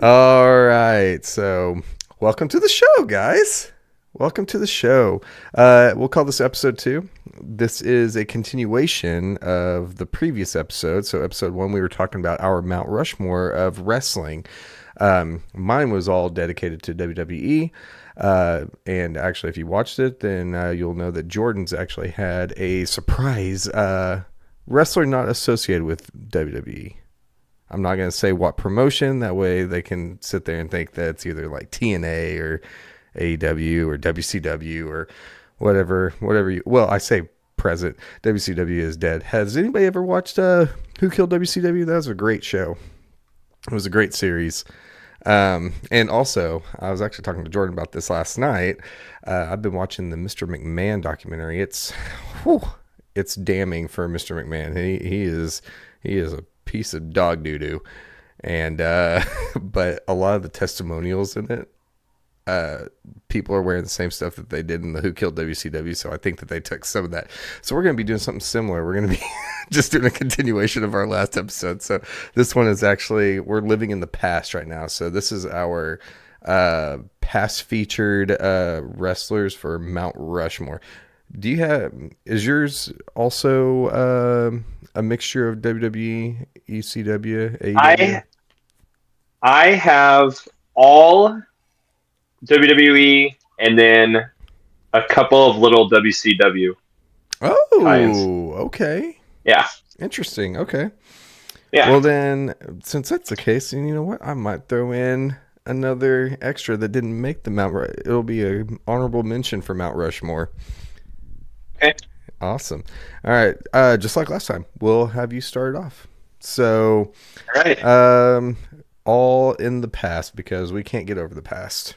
All right. So, welcome to the show, guys. Welcome to the show. We'll call this episode 2. This is a continuation of the previous episode. So, episode 1, we were talking about our Mount Rushmore of wrestling. Mine was all dedicated to WWE. And actually, if you watched it, then you'll know that Jordan's actually had a surprise wrestler not associated with WWE. I'm not going to say what promotion. That way they can sit there and think that it's either like TNA or AEW or WCW or whatever you, well, I say present. WCW is dead. Has anybody ever watched Who Killed WCW? That was a great show. It was a great series. And also, I was actually talking to Jordan about this last night. I've been watching the Mr. McMahon documentary. It's damning for Mr. McMahon. He is a piece of dog doo-doo. And but a lot of the testimonials in it, people are wearing the same stuff that they did in the Who Killed WCW, so I think that they took some of that. So we're going to be doing something similar. We're going to be just doing a continuation of our last episode. So this one is actually, we're living in the past right now. So this is our past featured wrestlers for Mount Rushmore. Is yours also a mixture of WWE, ECW, AEW? I have all WWE and then a couple of little WCW tie-ins. Okay. Yeah. Interesting. Okay. Yeah. Well, then, since that's the case, and you know what? I might throw in another extra that didn't make the it'll be an honorable mention for Mount Rushmore. Okay. Awesome. All right. Just like last time, we'll have you start off. So, all right. All in the past, because we can't get over the past.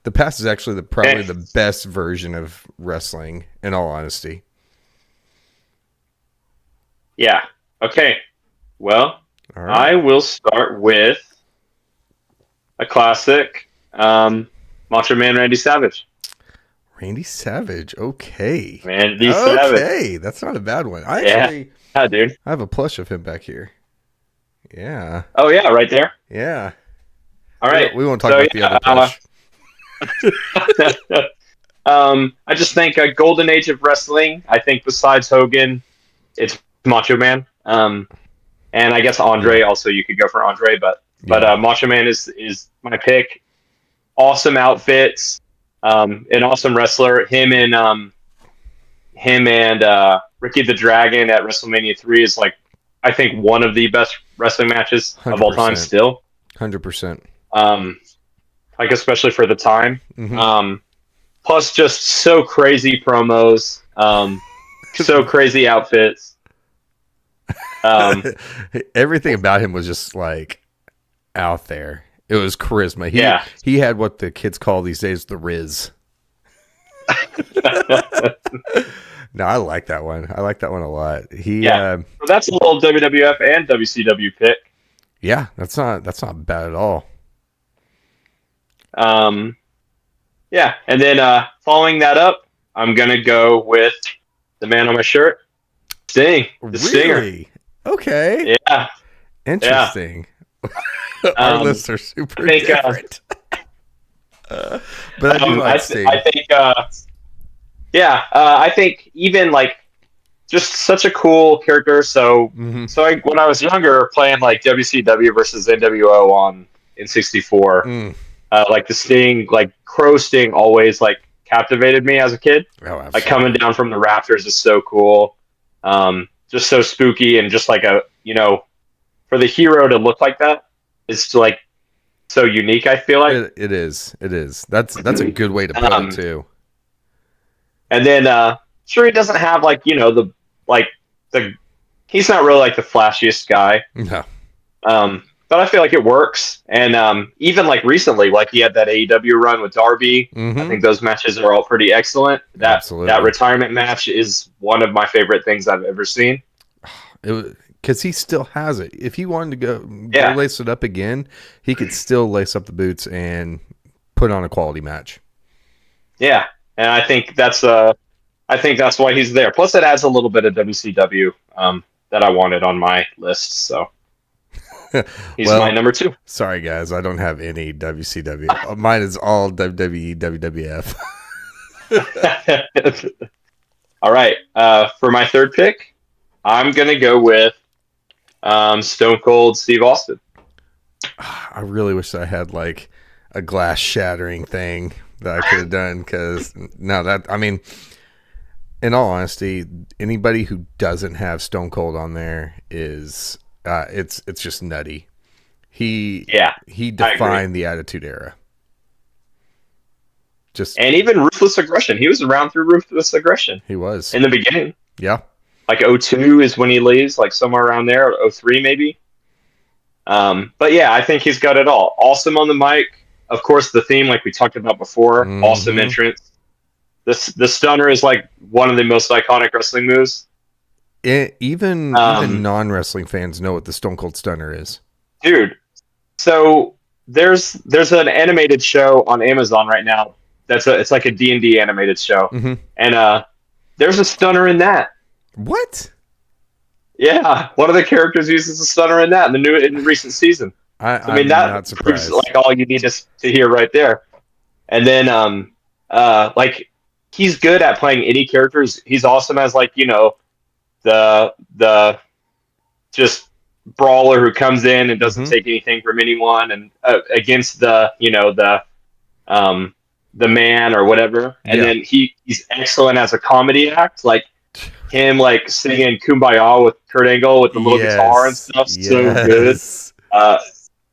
The past is actually probably the best version of wrestling, in all honesty. Yeah. Okay. Well, right. I will start with a classic, Macho Man Randy Savage. Randy Savage. Okay. Randy Savage. Okay. That's not a bad one. Yeah, dude. I have a plush of him back here. Yeah. Oh, yeah, right there. Yeah. All right. We won't talk about the other plush. I just think a golden age of wrestling. I think besides Hogan, it's Macho Man. And I guess Andre also, you could go for Andre, but Macho Man is my pick. Awesome outfits, an awesome wrestler. Him and Ricky the Dragon at WrestleMania 3 is like, I think, one of the best wrestling matches 100%. of all time still. 100%. Like, especially for the time. Mm-hmm. Plus just so crazy promos, so crazy outfits. Everything about him was just like out there. It was charisma. He had what the kids call these days the Riz. No, I like that one. I like that one a lot. So that's a little WWF and WCW pick. Yeah, that's not bad at all. Yeah, and then following that up, I'm gonna go with the man on my shirt, Sting, the Stinger. Okay. Yeah. Interesting. Yeah. Our lists are super different. But I do like Sting. I think. I think even like just such a cool character. So, when I was younger, playing like WCW versus NWO on N64, like the Sting, like Crow Sting, always like captivated me as a kid. Oh, absolutely. Like coming down from the rafters is so cool. Just so spooky, and just like for the hero to look like that is like so unique. I feel like it is. That's a good way to put it too. And then, sure, he doesn't have like he's not really like the flashiest guy. No. But I feel like it works. And even like recently, like he had that AEW run with Darby. Mm-hmm. I think those matches are all pretty excellent. That retirement match is one of my favorite things I've ever seen. Because he still has it. If he wanted to go lace it up again, he could still lace up the boots and put on a quality match. Yeah, and I think that's why he's there. Plus, it adds a little bit of WCW that I wanted on my list. So He's my Well, number 2. sorry guys, I don't have any WCW. Mine is all WWE, WWF. All right. For my third pick, I'm gonna go with Stone Cold Steve Austin. I really wish I had like a glass shattering thing that I could have done because no, that I mean, in all honesty, anybody who doesn't have Stone Cold on there is it's just nutty. He Yeah, he I agree. defined the Attitude Era. Just And even Ruthless Aggression. He was around through Ruthless Aggression he was. in the beginning. Yeah. Like '02 is when he leaves, like somewhere around there, or '03 maybe. But yeah, I think he's got it all. Awesome on the mic. Of course, the theme, like we talked about before, awesome Mm-hmm. entrance. The stunner is like one of the most iconic wrestling moves. Even non-wrestling fans know what the Stone Cold Stunner is. Dude, so there's an animated show on Amazon right now. It's like a D&D animated show, Mm-hmm. and there's a stunner in that. What? Yeah, one of the characters uses a stunner in that in the recent season. So, I mean, I'm not that proves surprised. like all you need to hear right there. And then like he's good at playing any characters. He's awesome as like, the just brawler who comes in and doesn't Mm-hmm. take anything from anyone, and against the man or whatever. And Yeah. then he's excellent as a comedy act, like him like singing "Kumbaya" with Kurt Angle with the little guitar and Yes. stuff. So good. Yes. Uh,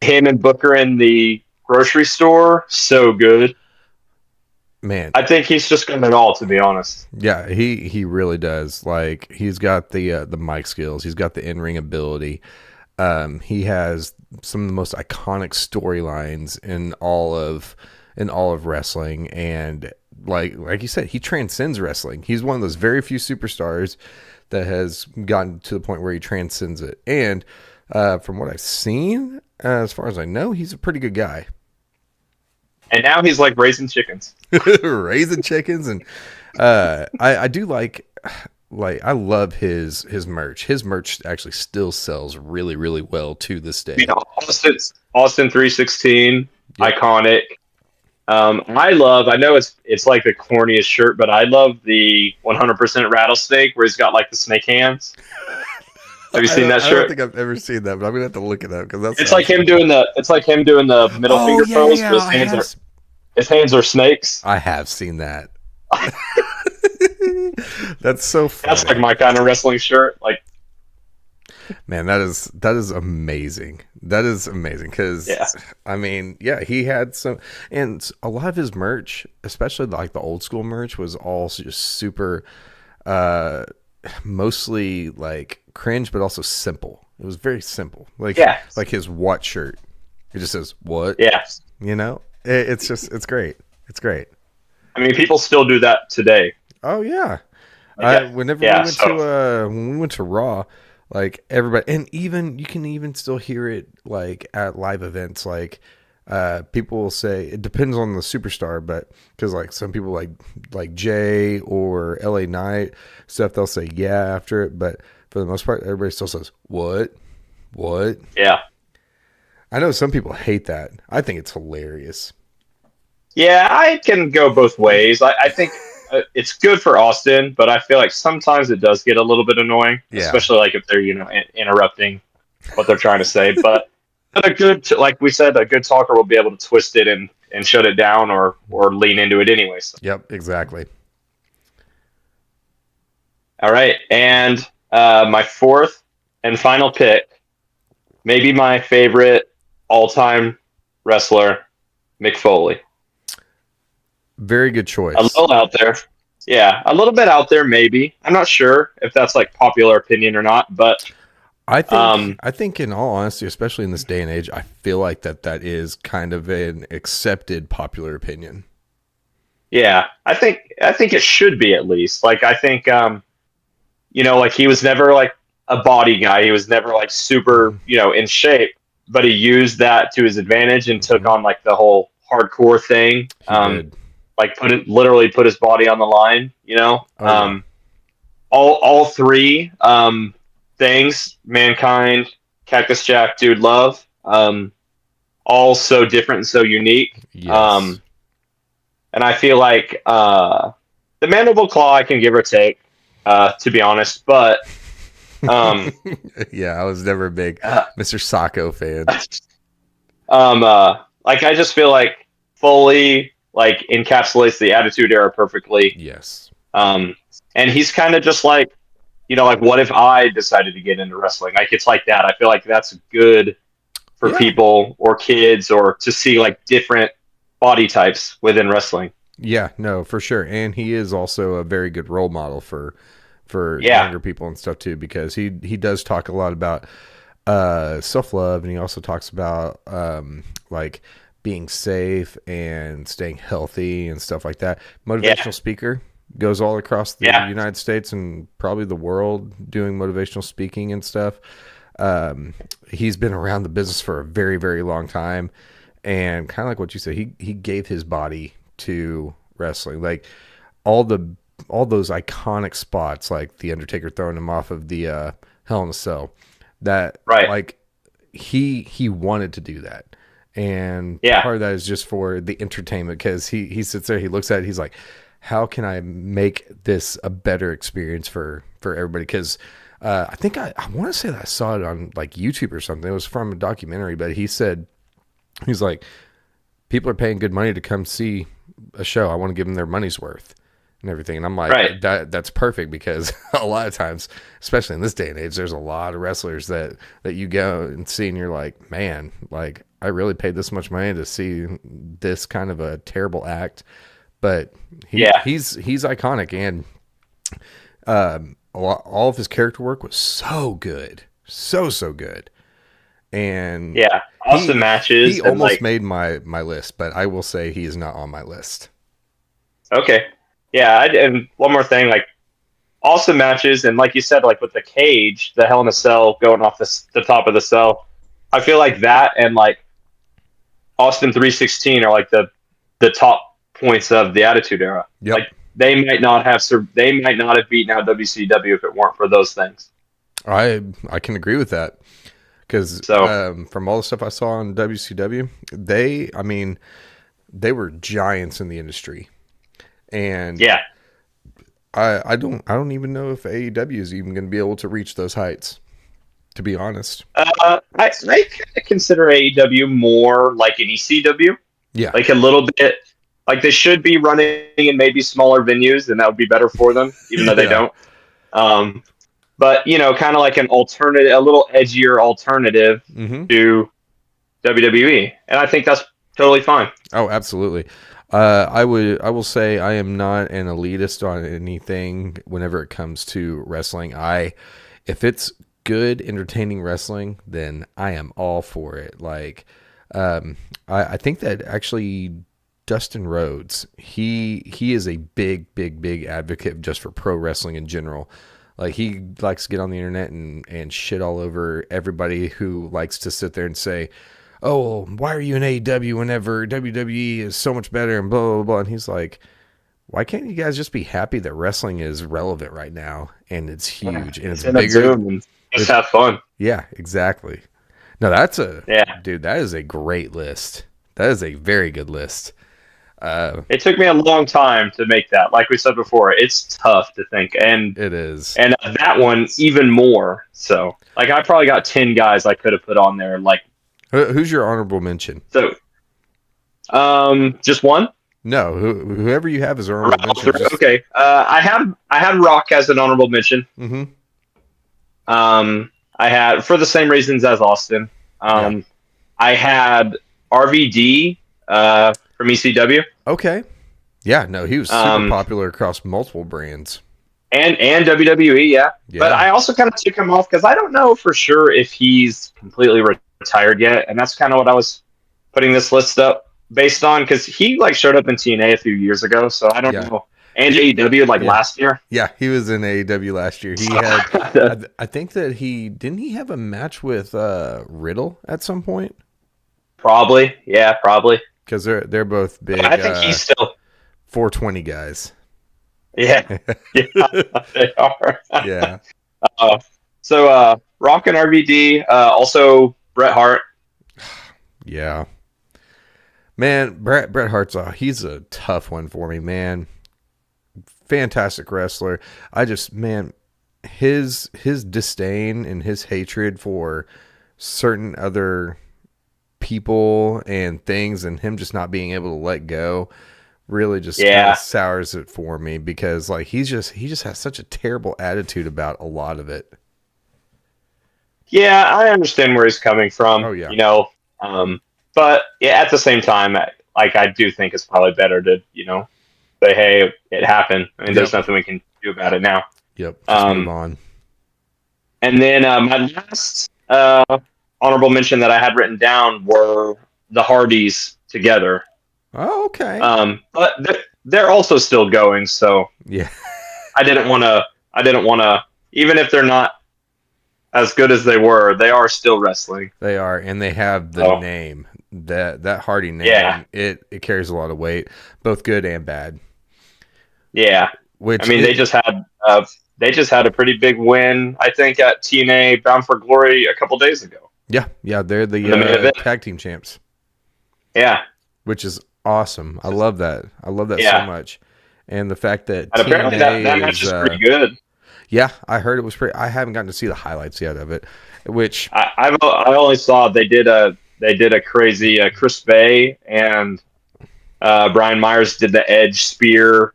Him and Booker in the grocery store, so good. Man. I think he's just got it all, to be honest. Yeah, he really does. Like he's got the mic skills. He's got the in-ring ability. He has some of the most iconic storylines in all of wrestling, and like you said, he transcends wrestling. He's one of those very few superstars that has gotten to the point where he transcends it. And from what I've seen, as far as I know, he's a pretty good guy. And now he's like raising chickens. Raising chickens, and I do like I love his merch. His merch actually still sells really really well to this day. Austin 316, Yep. iconic. I know it's like the corniest shirt, but I love the 100% rattlesnake where he's got like the snake hands. Have you seen that I don't shirt? think I've ever seen that, but I'm gonna have to look it up because that's It's like him doing the middle Oh finger yeah, pose, yeah. but his hands are snakes. I have seen that. That's so funny. That's like my kind of wrestling shirt. Like, Man, that is amazing. That is amazing because yeah, I mean, yeah, he had some, and a lot of his merch, especially like the old school merch, was all just super, uh, mostly like cringe, but also simple. It was very simple, yeah, like his what shirt. It just says what, yeah. It's just it's great. It's great. I mean, people still do that today. Oh yeah. Like, Whenever yeah, we went to when we went to Raw, like everybody, and even you can even still hear it like at live events. Like people will say it depends on the superstar, but because like some people like Jay or LA Knight stuff, they'll say yeah after it, but for the most part, everybody still says what. yeah. I know some people hate that. I think it's hilarious. Yeah, I can go both ways. I think it's good for Austin, but I feel like sometimes it does get a little bit annoying, Yeah. especially like if they're interrupting what they're trying to say. But a good, like we said, a good talker will be able to twist it and shut it down or lean into it anyways. Yep, exactly. All right, and my fourth and final pick, maybe my favorite all-time wrestler, Mick Foley. Very good choice. A little out there. Yeah, a little bit out there, maybe. I'm not sure if that's like popular opinion or not, but I think in all honesty, especially in this day and age, I feel like that is kind of an accepted popular opinion. yeah, I think it should be at least. Like I think like he was never like a body guy. He was never like super, in shape, but he used that to his advantage and took on like the whole hardcore thing. He did. Like literally put his body on the line, Oh, yeah. all three things, Mankind, Cactus Jack, Dude Love. All so different and so unique. Yes. And I feel like the Mandible Claw I can give or take, to be honest. But Yeah, I was never a big uh, Mr. Sacco fan. like I just feel like fully like encapsulates the Attitude Era perfectly. Yes. Um, and he's kind of just like, like what if I decided to get into wrestling? Like it's like that. I feel like that's good for Yeah. people or kids or to see like different body types within wrestling. Yeah, no, for sure. And he is also a very good role model for Yeah, younger people and stuff too, because he does talk a lot about self-love, and he also talks about like being safe and staying healthy and stuff like that. Motivational yeah, speaker, goes all across the yeah, United States and probably the world doing motivational speaking and stuff. He's been around the business for a very, very long time, and kind of like what you said, he gave his body to wrestling. Like all those iconic spots, like the Undertaker throwing him off of the Hell in a Cell, that right. like he wanted to do that. And Yeah, part of that is just for the entertainment, because he sits there, he looks at it, he's like, how can I make this a better experience for everybody? Because I think I want to say that I saw it on like YouTube or something. It was from a documentary, but he's like, people are paying good money to come see a show. I want to give them their money's worth and everything. And I'm like, right. that's perfect, because a lot of times, especially in this day and age, there's a lot of wrestlers that you go and see and you're like, man, like I really paid this much money to see this kind of a terrible act. But Yeah, he's iconic, and all of his character work was so good, so good. And yeah. Awesome he matches and almost like made my list, but I will say he is not on my list. okay, yeah. And one more thing, like awesome matches and like you said, like with the cage, the Hell in a Cell going off the top of the cell. I feel like that and like Austin 316 are like the top points of the Attitude Era. Yep. Like they might not have beaten out WCW if it weren't for those things. I can agree with that, because So from all the stuff I saw on WCW, they were giants in the industry, and yeah, I don't even know if AEW is even going to be able to reach those heights, to be honest. I kind of consider AEW more like an ECW, Yeah. like a little bit. Like they should be running in maybe smaller venues, and that would be better for them, even though they Yeah. don't. Um, but kind of like an alternative, a little edgier alternative Mm-hmm. to WWE, and I think that's totally fine. Oh, absolutely. I will say I am not an elitist on anything whenever it comes to wrestling. If it's good, entertaining wrestling, then I am all for it. Like, I think that actually Dustin Rhodes, he is a big advocate just for pro wrestling in general. Like he likes to get on the internet and shit all over everybody who likes to sit there and say, oh, why are you in AEW whenever WWE is so much better and blah, blah, blah. And he's like, why can't you guys just be happy that wrestling is relevant right now and it's huge and it's Send a bigger? Zoom and just have fun. Yeah, exactly. No, Yeah. dude, that is a great list. That is a very good list. It took me a long time to make that. Like we said before, it's tough to think, and It is. that one even more. So, like, I probably got 10 guys I could have put on there. Like, Who's your honorable mention? so, just one. No, whoever you have as honorable mention. Okay. I had Rock as an honorable mention. Mm-hmm. I had for the same reasons as Austin. Yeah. I had RVD from ECW. Okay. Yeah, no, he was super popular across multiple brands. And WWE, yeah. But I also kind of took him off because I don't know for sure if he's completely retired yet, and that's kind of what I was putting this list up based on, because he like showed up in TNA a few years ago, so I don't know. And AEW last year. Yeah, he was in AEW last year. He had, I think that didn't he have a match with Riddle at some point? Probably, yeah, probably. Because they're both big. I think he's still 420 guys. Yeah, yeah, they are. Yeah. Rock and RVD. Also Bret Hart. Yeah. Man, Bret Hart's he's a tough one for me, man. Fantastic wrestler. I just, man, his disdain and his hatred for certain other people and things, and him just not being able to let go, really just kind Yeah. of sours it for me, because like he just has such a terrible attitude about a lot of it. Yeah, I understand where he's coming from. Oh yeah. But yeah, at the same time, like I do think it's probably better to say, hey, it happened. I mean, there's Yep. nothing we can do about it now. Yep. Just move Um, on. and then my last honorable mention that I had written down were the Hardys together. Oh, okay. But they're also still going, so Yeah. I didn't want to. Even if they're not as good as they were, they are still wrestling. They are, and they have the Oh, name. That Hardy name, yeah, it carries a lot of weight, both good and bad. yeah. I Which mean, they just had a pretty big win, I think, at TNA Bound for Glory a couple days ago yeah, they're in the main the event. tag team champs, Yeah, which is awesome. I love that. I love that so yeah. much, and the fact that And apparently that TNA match is is pretty good. yeah, I heard it was pretty. I haven't gotten to see the highlights yet of it, which I only saw they did a crazy Chris Bay and Brian Myers did the Edge spear,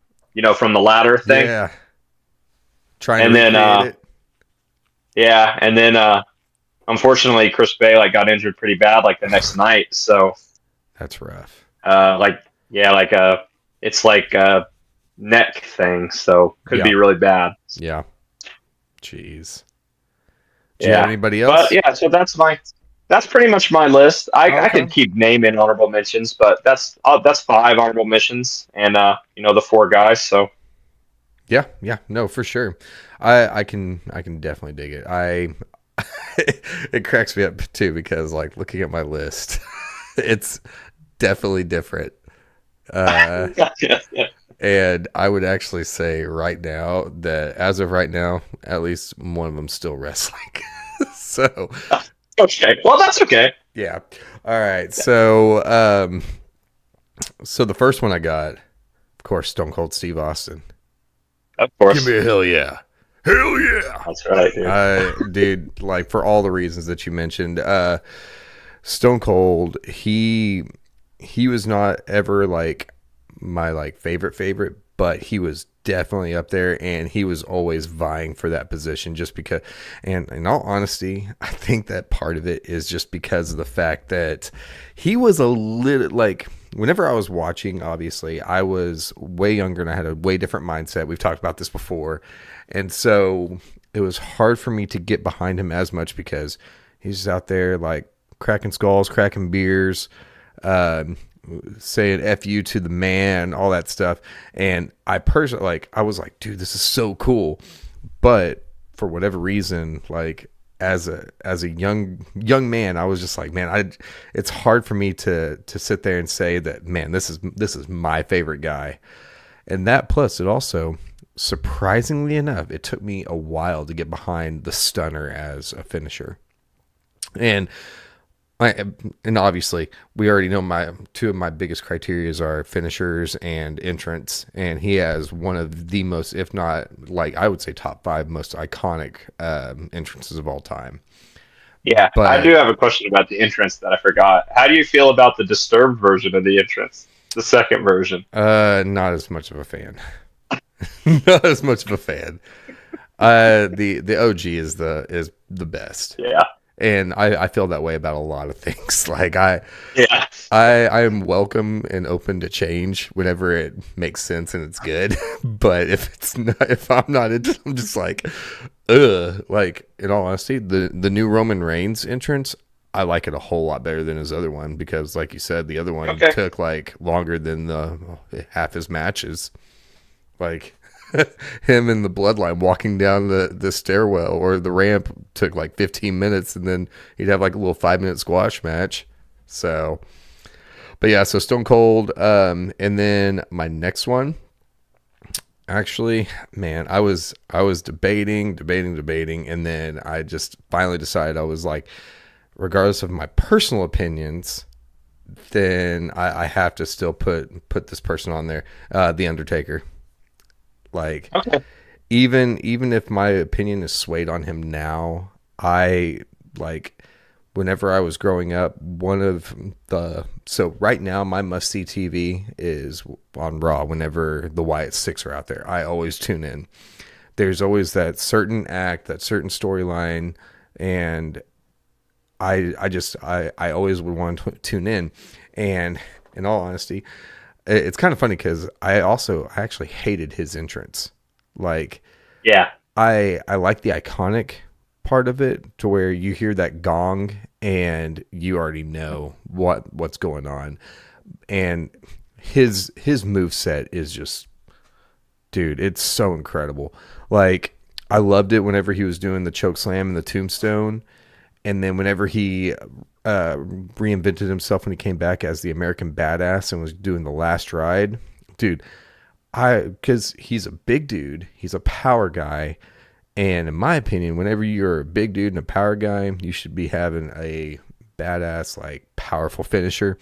from the ladder thing, yeah, trying to and then recreate it. yeah, and then unfortunately Chris Bay got injured pretty bad the next night. So That's rough. like it's like a neck thing, so could Yeah, be really bad. yeah. Jeez. Do you have Yeah, anybody but else? yeah, so that's pretty much my list. I Okay. could keep naming honorable mentions, but that's five honorable mentions, and the four guys. So Yeah, yeah, no, for sure. I can definitely dig it. It cracks me up too, because like looking at my list, it's definitely different. Uh, yeah, and I would actually say right now that as of right now, at least one of them's still wrestling. So okay, well that's okay. yeah. All right. So the first one I got, of course, Stone Cold Steve Austin. Of Give course, me a hell yeah. Hell yeah. that's right, dude. Dude, like for all the reasons that you mentioned, Stone Cold, he was not ever like my like favorite, but he was definitely up there, and he was always vying for that position just because. And in all honesty, I think that part of it is just because of the fact that he was a little like, whenever I was watching, obviously I was way younger and I had a way different mindset. We've talked about this before. And so it was hard for me to get behind him as much, because he's just out there like cracking skulls, cracking beers, um, saying F you to the man, all that stuff. And I personally, like, I was like, dude, this is so cool. But for whatever reason, like as a young man, I was just like, man, it's hard for me to sit there and say that, man, this is my favorite guy. And that, plus it also, surprisingly enough, it took me a while to get behind the stunner as a finisher. And and obviously we already know my two of my biggest criterias are finishers and entrance, and he has one of the most, if not like I would say top five most iconic entrances of all time. Yeah, I do But have a question about the entrance that I forgot. How do you feel about the Disturbed version of the entrance, the second version? not as much of a fan. Not as much of a fan. The OG is the best. Yeah, And I feel that way about a lot of things. Like yeah, I am welcome and open to change whenever it makes sense and it's good. But if I'm not into, I'm just like, ugh. Like, in all honesty, the new Roman Reigns entrance, I like it a whole lot better than his other one, because like you said, the other one okay. took like longer than the half his matches. Like him and the bloodline walking down the stairwell or the ramp took like 15 minutes, and then he'd have like a little 5-minute squash match. So, but yeah, so Stone Cold. And then my next one, Actually, man, I was debating, and then I just finally decided I was like, regardless of my personal opinions, then I have to still put this person on there, the Undertaker. Like, Okay. even if my opinion is swayed on him now, I like whenever I was growing up, one of the so right now my must see TV is on Raw. Whenever the Wyatt Six are out there, I always tune in. There's always that certain act, that certain storyline, and I always would want to tune in. And in all honesty, it's kind of funny because I actually hated his entrance. Like, Yeah. I like the iconic part of it to where you hear that gong and you already know what's going on. And his move set is just, dude, it's so incredible. Like, I loved it whenever he was doing the choke slam and the tombstone, and then whenever he reinvented himself when he came back as the American Badass and was doing the last ride, dude. Because he's a big dude, he's a power guy, and in my opinion, whenever you're a big dude and a power guy, you should be having a badass, like powerful finisher.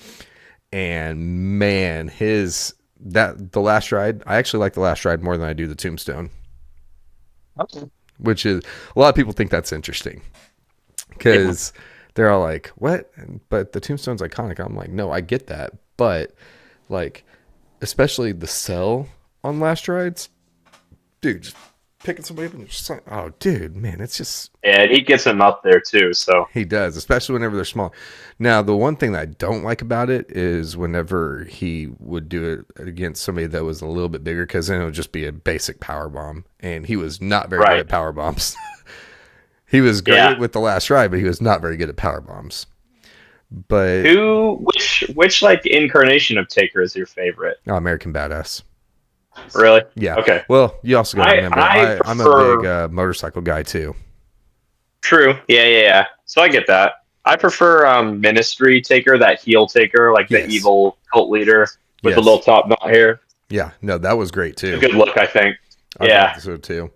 And man, the last ride, I actually like the last ride more than I do the tombstone, Okay. which is a lot of people think that's interesting Yeah. because they're all like, "What?" But the tombstone's iconic. I'm like, no, I get that, but like, especially the cell on last rides, dude, just picking somebody up and just like, oh, dude, man, it's just And he gets him up there too. So he does, especially whenever they're small. Now, the one thing that I don't like about it is whenever he would do it against somebody that was a little bit bigger, because then it would just be a basic power bomb, and he was not very good right. at power bombs. He was Yeah. great with the last ride, but he was not very good at power bombs. But Which like incarnation of Taker is your favorite? oh, American Badass. Really? Yeah. Okay. Well, you also got to remember, I I'm a big prefer motorcycle guy too. true. Yeah, yeah, yeah. So I get that. I prefer Ministry Taker, that heel Taker, like the Yes. evil cult leader with the Yes. little top knot hair. Yeah. No, that was great It's a too. good look, I think. I thought Yeah. so too.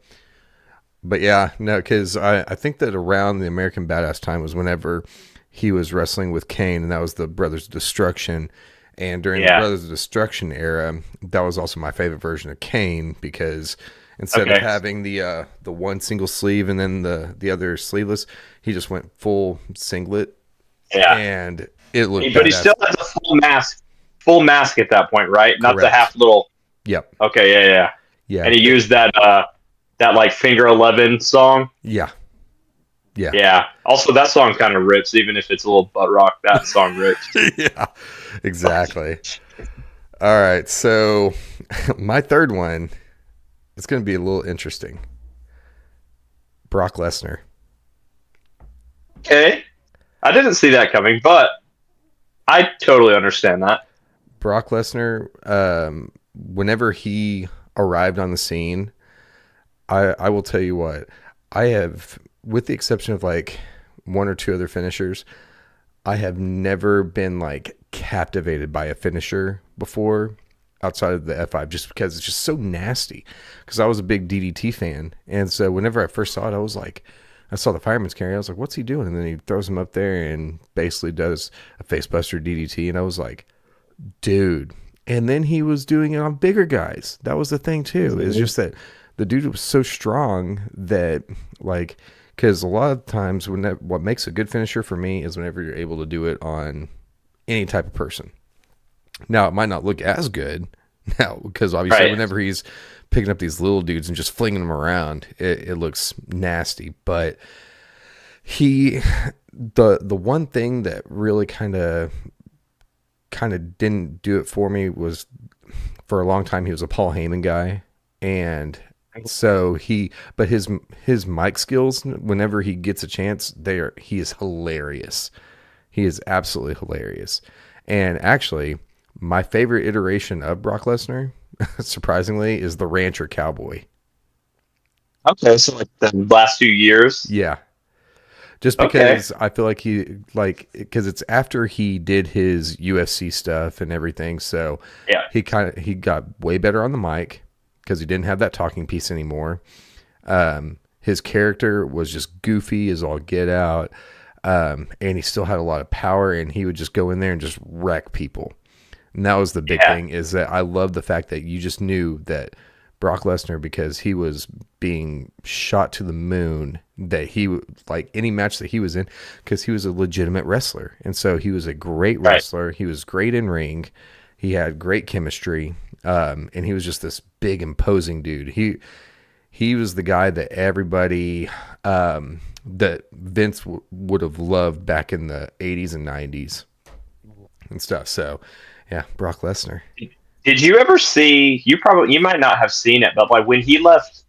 But yeah, no, because I think that around the American Badass time was whenever he was wrestling with Kane, and that was the Brothers of Destruction. And during the Yeah. Brothers of Destruction era, that was also my favorite version of Kane because instead of Okay. having the one single sleeve and then the other sleeveless, he just went full singlet, Yeah. and it looked But he badass. still has a full mask at that point, right? Not the Correct. half little. Yep. Okay, yeah, yeah. Yeah. And he used that like Finger 11 song. Yeah. Yeah. Yeah. Also, that song kind of rips, even if it's a little butt rock. That song rips. Yeah. Exactly. All right. So my third one, it's going to be a little interesting. Brock Lesnar. Okay. I didn't see that coming, but I totally understand that. Brock Lesnar, whenever he arrived on the scene, I will tell you what, I have, with the exception of like one or two other finishers, I have never been like captivated by a finisher before outside of the F5 just because it's just so nasty. Because I was a big DDT fan. And so whenever I first saw it, I was like, I saw the fireman's carry. I was like, what's he doing? And then he throws him up there and basically does a facebuster DDT. And I was like, dude. And then he was doing it on bigger guys. That was the thing too. It's just that the dude was so strong that like, because a lot of times what makes a good finisher for me is whenever you're able to do it on any type of person. Now it might not look as good now because obviously Right. whenever he's picking up these little dudes and just flinging them around, it looks nasty. But the one thing that really kind of didn't do it for me was for a long time he was a Paul Heyman guy, and so his mic skills whenever he gets a chance, he is hilarious. He is absolutely hilarious. And actually, my favorite iteration of Brock Lesnar, surprisingly, is the Rancher Cowboy. Okay, so like the last few years. Yeah. Just Okay. because I feel like because it's after he did his UFC stuff and everything, so Yeah. he got way better on the mic, because he didn't have that talking piece anymore. His character was just goofy as all get out. And he still had a lot of power, and he would just go in there and just wreck people. And that was the big thing, is that I love the fact that you just knew that Brock Lesnar, because he was being shot to the moon, that he, like any match that he was in, because he was a legitimate wrestler. And so he was a great wrestler. He was great in ring. He had great chemistry. And he was just this big, imposing dude. He was the guy that everybody, that Vince would have loved back in the 80s and 90s and stuff. So, yeah, Brock Lesnar. Did you ever see? You might not have seen it, but like when he left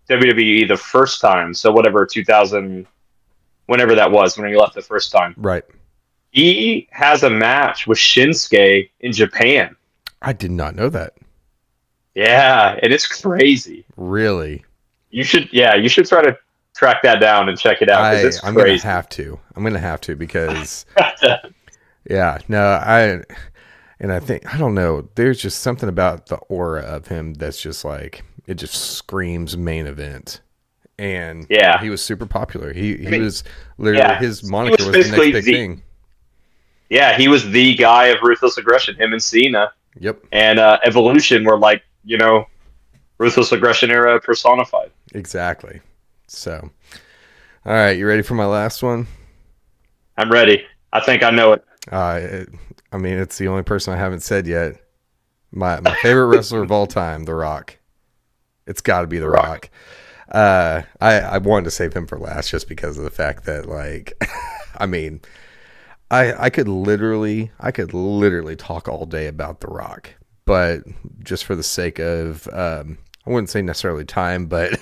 WWE the first time, so whatever 2000, whenever that was, when he left the first time, Right. he has a match with Shinsuke in Japan. I did not know that. Yeah, and it's crazy. Really? You should try to track that down and check it out, because it's I'm crazy. I'm gonna have to because yeah, no, I think, I don't know, there's just something about the aura of him that's just like, it just screams main event. And yeah, he was super popular. He was literally, his moniker was the next big thing. Yeah, he was the guy of Ruthless Aggression. Him and Cena. Yep. And Evolution were like, Ruthless Aggression era personified. Exactly. So, all right, you ready for my last one? I'm ready. I think I know it. I mean, it's the only person I haven't said yet. My favorite wrestler of all time, The Rock. It's got to be The Rock. I wanted to save him for last just because of the fact that, like, I mean, I could literally talk all day about The Rock, but just for the sake of, I wouldn't say necessarily time, but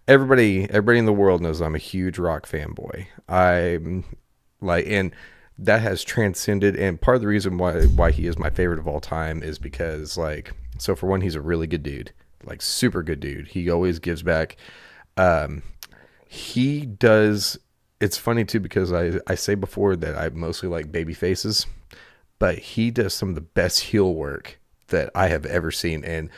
everybody in the world knows I'm a huge Rock fanboy. I'm like, and that has transcended, and part of the reason why he is my favorite of all time is because, like, so for one, he's a really good dude, like super good dude. He always gives back. He does. It's funny too, because I say before that I mostly like baby faces, but he does some of the best heel work that I have ever seen. And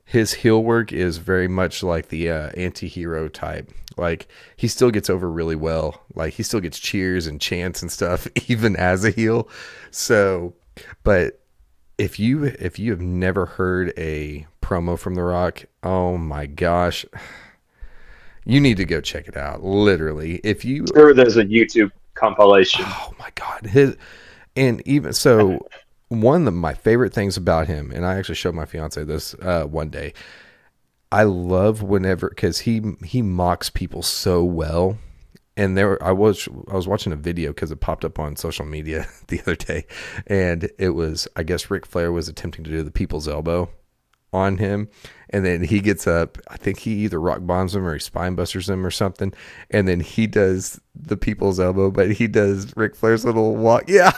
his heel work is very much like the anti-hero type. Like, he still gets over really well. Like, he still gets cheers and chants and stuff, even as a heel. So, but if you have never heard a promo from The Rock, oh my gosh, you need to go check it out. Literally, if you Sure, there's a YouTube compilation. Oh my God, and even so, one of my favorite things about him, and I actually showed my fiance this one day. I love whenever, because he mocks people so well. And I was watching a video because it popped up on social media the other day, and it was, I guess Ric Flair was attempting to do the people's elbow on him, and then he gets up, I think he either rock bombs him or he spine busters him or something, and then he does the people's elbow, but he does Ric Flair's little walk. Yeah.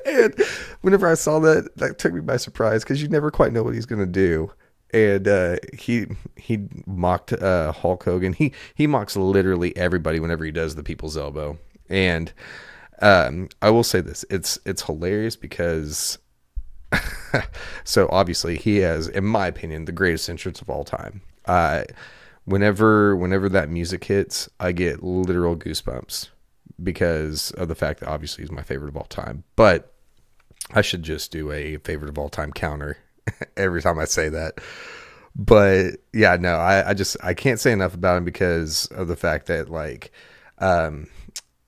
And whenever I saw that took me by surprise, because you never quite know what he's going to do. And he mocked Hulk Hogan. He mocks literally everybody whenever he does the people's elbow. And I will say this, it's hilarious because so obviously he has, in my opinion, the greatest entrance of all time. Whenever that music hits, I get literal goosebumps because of the fact that obviously he's my favorite of all time. But I should just do a favorite of all time counter every time I say that. But yeah, no, I can't say enough about him because of the fact that, like,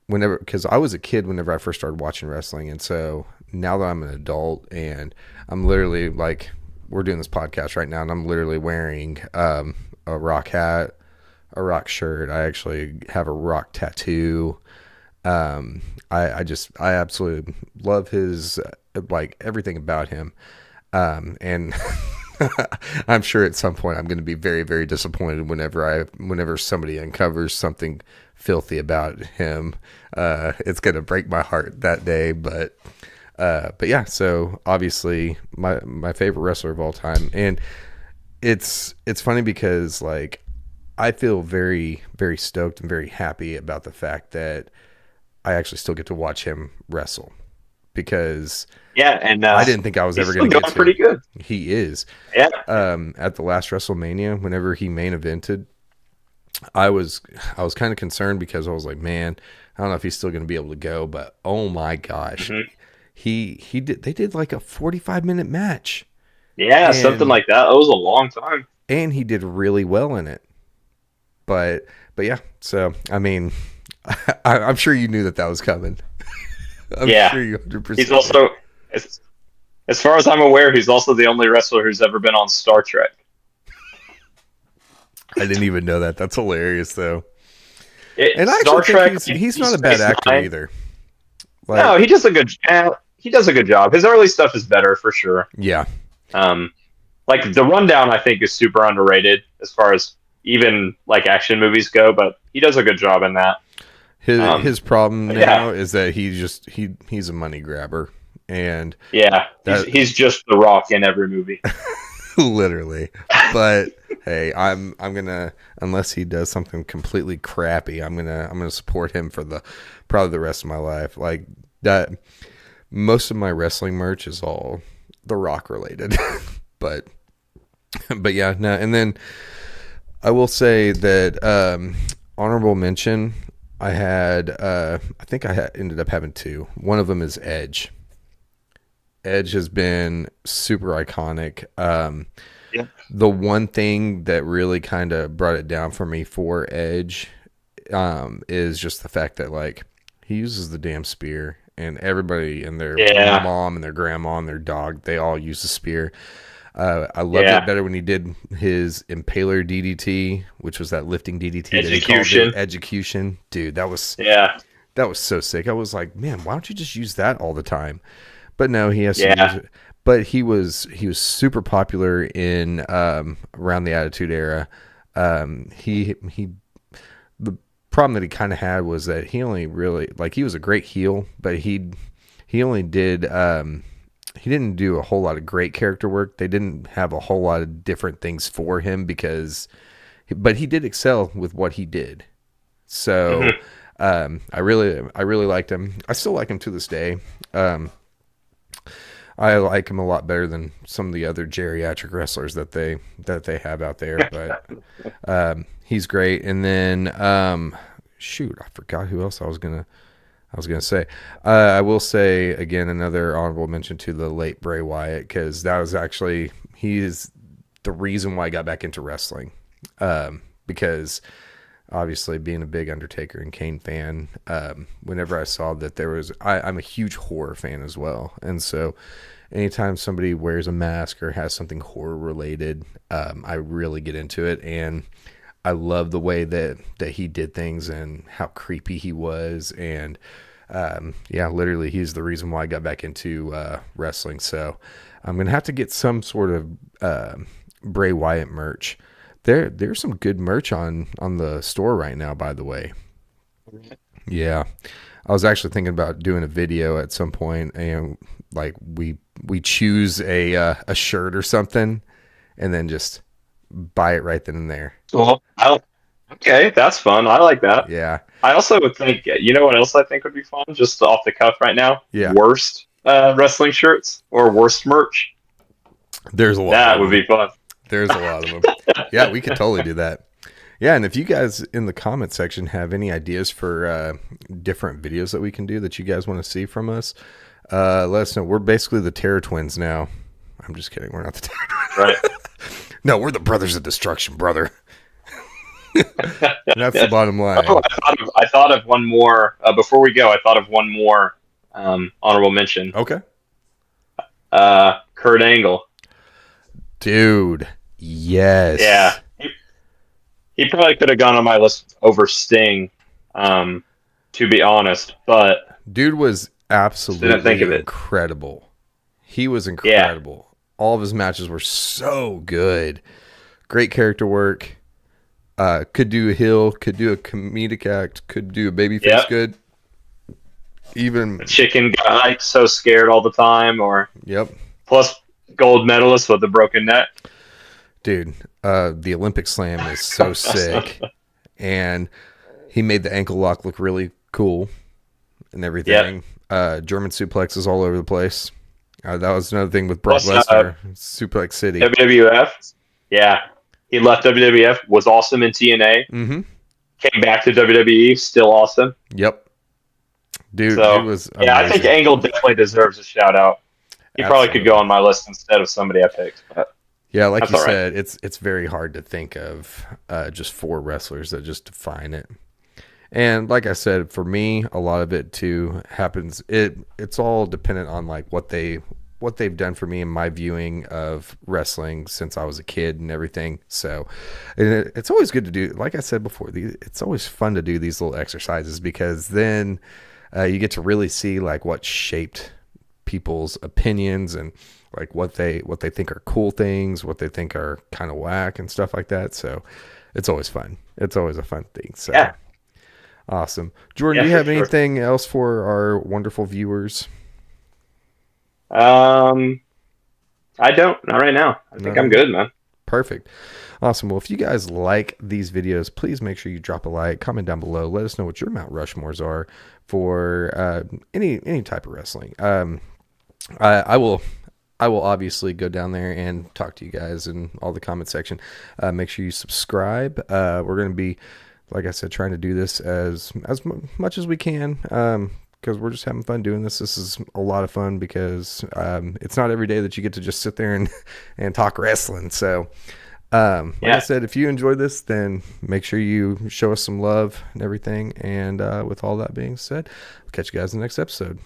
because I was a kid whenever I first started watching wrestling, and so now that I'm an adult and I'm literally, like, we're doing this podcast right now and I'm literally wearing a Rock hat, a Rock shirt. I actually have a Rock tattoo. I absolutely love his, like, everything about him. And I'm sure at some point I'm going to be very, very disappointed whenever somebody uncovers something filthy about him. It's going to break my heart that day, but yeah, so obviously my favorite wrestler of all time. And it's funny because, like, I feel very, very stoked and very happy about the fact that I actually still get to watch him wrestle, because Yeah, and I didn't think I was he's ever still going to get going to pretty him. good. He is. Yeah. At the last WrestleMania, whenever he main evented, I was kind of concerned because I was like, man, I don't know if he's still going to be able to go, but oh my gosh, Hmm. they did like a 45-minute match, Yeah, something and like that. That was a long time. he did really well in it. But yeah, so I mean, I'm sure you knew that was coming. I'm Yeah. sure you He's 100% did. also, as far as I'm aware, he's also the only wrestler who's ever been on Star Trek. I didn't even know that. That's hilarious, though. And I Star actually think Trek, he's Deep not a bad Space actor Nine. either. No, Like, he does a good job. His early stuff is better for sure. yeah, Um, like the Rundown, I think is super underrated as far as even like action movies go, but he does a good job in that. his problem But now yeah, is that he's a money grabber, and yeah, that he's just The Rock in every movie. literally. But hey, I'm gonna, unless he does something completely crappy, I'm gonna support him for probably the rest of my life. Like that, most of my wrestling merch is all The Rock related, but yeah, no. And then I will say that honorable mention. I think ended up having two. One of them is Edge. Edge has been super iconic. Yeah. The one thing that really kind of brought it down for me for Edge is just the fact that like he uses the damn spear, and everybody and their Yeah, mom and their grandma and their dog, they all use the spear. I loved it yeah, better when he did his Impaler DDT, which was that lifting DDT that he called execution. the execution. Dude, that was Yeah, so sick. I was like, man, why don't you just use that all the time? But no, he has to use yeah, it. But he was super popular in around the Attitude Era. He the problem that he kind of had was that he only really, like, he was a great heel, but he only did he didn't do a whole lot of great character work. They didn't have a whole lot of different things for him but he did excel with what he did. So hmm, I really liked him. I still like him to this day. I like him a lot better than some of the other geriatric wrestlers that they have out there. But he's great. And then shoot, I forgot who else I was gonna say. I will say again another honorable mention to the late Bray Wyatt, because that was actually, he is the reason why I got back into wrestling. Because obviously being a big Undertaker and Kane fan, whenever I saw that there was, I'm a huge horror fan as well, and so anytime somebody wears a mask or has something horror related, I really get into it, and I love the way that he did things and how creepy he was, and yeah, literally he's the reason why I got back into wrestling. So I'm gonna have to get some sort of Bray Wyatt merch. There's some good merch on the store right now, by the way. Yeah, I was actually thinking about doing a video at some point, and like we choose a shirt or something, and then just buy it right then and there. cool. Okay, that's fun. I like that. Yeah, I also would think, you know what else I think would be fun, just off the cuff right now? yeah. Worst wrestling shirts or worst merch. There's a lot That of would them. be fun. There's a lot of them. Yeah, we could totally do that. Yeah, and if you guys in the comment section have any ideas for different videos that we can do that you guys want to see from us, let us know. We're basically the Terror Twins now. I'm just kidding. We're not the Terror Twins. Right. No, we're the Brothers of Destruction, brother. And that's the bottom line. Oh, I thought of one more before we go. I thought of one more honorable mention. Okay. Kurt Angle. Dude, yes. Yeah, he probably could have gone on my list over Sting, to be honest. But Dude was didn't think absolutely of it. incredible. He was Yeah, incredible. All of his matches were so good. Great character work. Could do a heel, could do a comedic act, could do a babyface yep. good. Even, The chicken guy, so scared all the time, or yep. plus gold medalist with a broken neck. Dude, the Olympic slam is so sick. And he made the ankle lock look really cool and everything. Yep. German suplexes all over the place. That was another thing with Brock Plus, Lesnar, Suplex City. WWF. Yeah, he left WWF. Was awesome in TNA. Mm-hmm. Came back to WWE. Still awesome. Yep. Dude So was yeah, I think amazing. Angle definitely deserves a shout out. He probably could Absolutely. go on my list instead of somebody I picked, but Yeah, like that's you all right. said, it's very hard to think of just four wrestlers that just define it. And like I said, for me, a lot of it too happens. It's all dependent on like what they've done for me in my viewing of wrestling since I was a kid and everything. So, and it's always good to do. Like I said before, it's always fun to do these little exercises because then you get to really see like what shaped people's opinions and like what they think are cool things, what they think are kind of whack and stuff like that. So, it's always fun. It's always a fun thing. So. Yeah, Awesome. Jordan, yeah, do you for have sure. anything else for our wonderful viewers? Um, I don't. Not right now. I Not think I'm right now. good, man. Perfect. Awesome. Well, if you guys like these videos, please make sure you drop a like, comment down below. Let us know what your Mount Rushmores are for any type of wrestling. I will obviously go down there and talk to you guys in all the comment section. Make sure you subscribe. We're going to be, like I said, trying to do this as much as we can. Because we're just having fun doing this. This is a lot of fun because it's not every day that you get to just sit there and talk wrestling. So, like I Yeah. said, if you enjoyed this, then make sure you show us some love and everything. And with all that being said, I'll catch you guys in the next episode.